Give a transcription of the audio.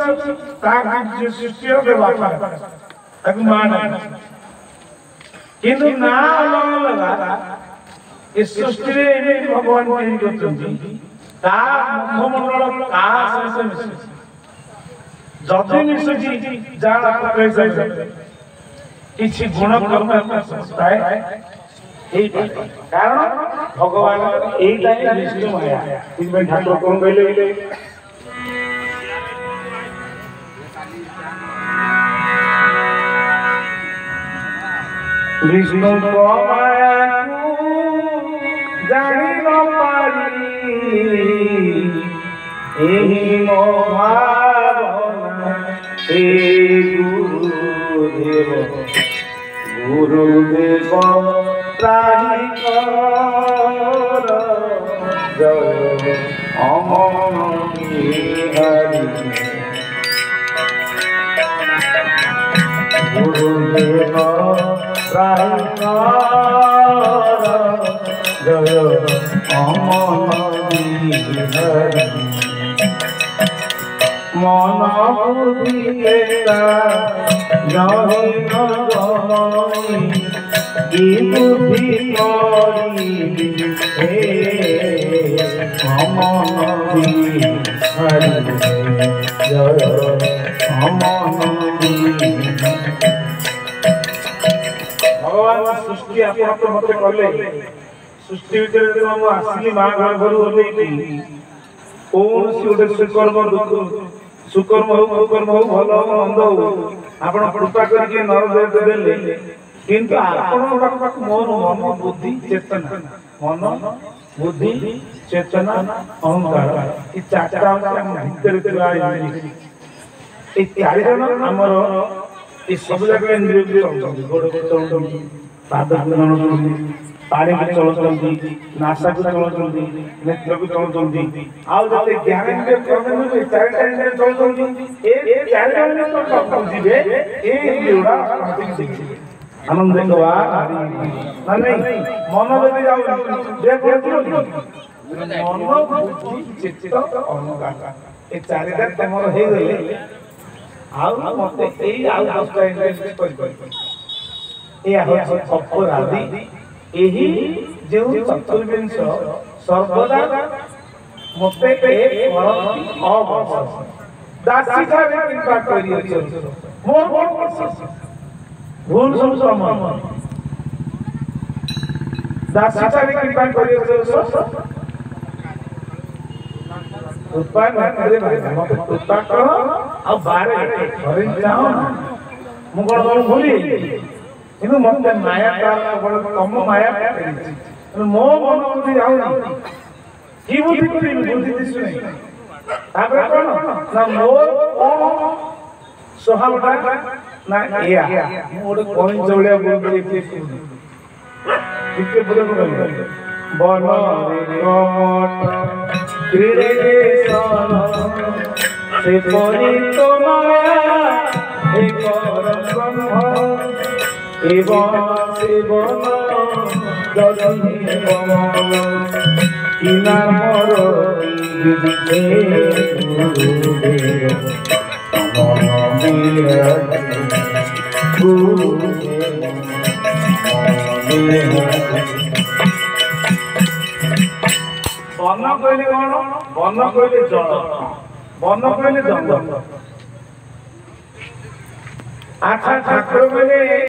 ଅଛି ତା ସୃଷ୍ଟିର ଦେବତା ତାକୁ ମାନ କିନ୍ତୁ ନା ଅଲଗା ଏ ସୃଷ୍ଟିରେ ଏମିତି ଭଗବାନ ତିଆରି କରିଛନ୍ତି ତା ମୁଖମଣ୍ଡଳ କାହା ସହିତ ମିଶୁଛି ଯଦି ମିଶୁଛି ଯାହା କିଛି ଗୁଣ କର୍ମ ଥାଏ କାରଣ ଭଗବାନ ଏଇଟା ହିଁ ବିଷ୍ଣୁ ମାୟା ସେଥିପାଇଁ ଠାକୁର କଣ କହିଲେ विष्णु माया जानी न पारी एही भावना हे गुरुदेव त्राहि कर जय अमन हरि गुरुदेव त्राहि कर जय अमन हरि मन बुद्धि जहि न जहि की बुद्धि करी हे अमन हरि जय अमन भगवान सृष्टि आपण मते कले सृष्टि भीतर जो हम आसली मां घर घर ओलेकी कौन सी गोटे सुकर्म दुख सुकर्म हो कुकर्म हो भल हो मंद हो आपण कृपा करके नर देव देले किंतु आपण पाक मन मन बुद्धि चेतना मन बुद्धि चेतना अहंकार ई चारटा हम भीतर थिला ए चारि जन हमर ए सब जगह इंद्रिय चलछन गोड़ चलछन पाद चलछन पानी को चलछन नासा को चलछन नेत्र को चलछन आउ जते ज्ञान इंद्रिय करने में चारटा इंद्रिय चलछन ए चारि जन तो सब जीवे ए इंद्रियडा आनंद गवा ना नहीं मन जदी जाउ जे कोथुलो मन बुद्धि चित्त अहंकार ए चारिटा तमर हे गले आउ मते एई आउ 10टा इंद्रिय कर ए होछि अपराधी एही जे चतुर्विंश सर्वदा मते ए परति अवश्य दासी थारे कृपा करियो मोर भूल सब समान दासी थारे कृपा करियो कृपा न करे भाई मते कृपा करो आ बारे घरे जाओ मु कोन भूली किंतु मते माया का कम माया मो मन बुद्धि जाऊ की बुद्धि करी बुद्धि दिसु नहीं तापर कोन ना मोर सोहावटा ना या मोर कोन चौलिया बोल के पुरे बोल बन रे कमट कृष्ण से परित माया हे पर ब्रह्म एवं सेवन जदि किना मोर हे गुरुदेव वन कहले कौन वन कहले जल वन कहले जंगल अच्छा ठाकुर कहले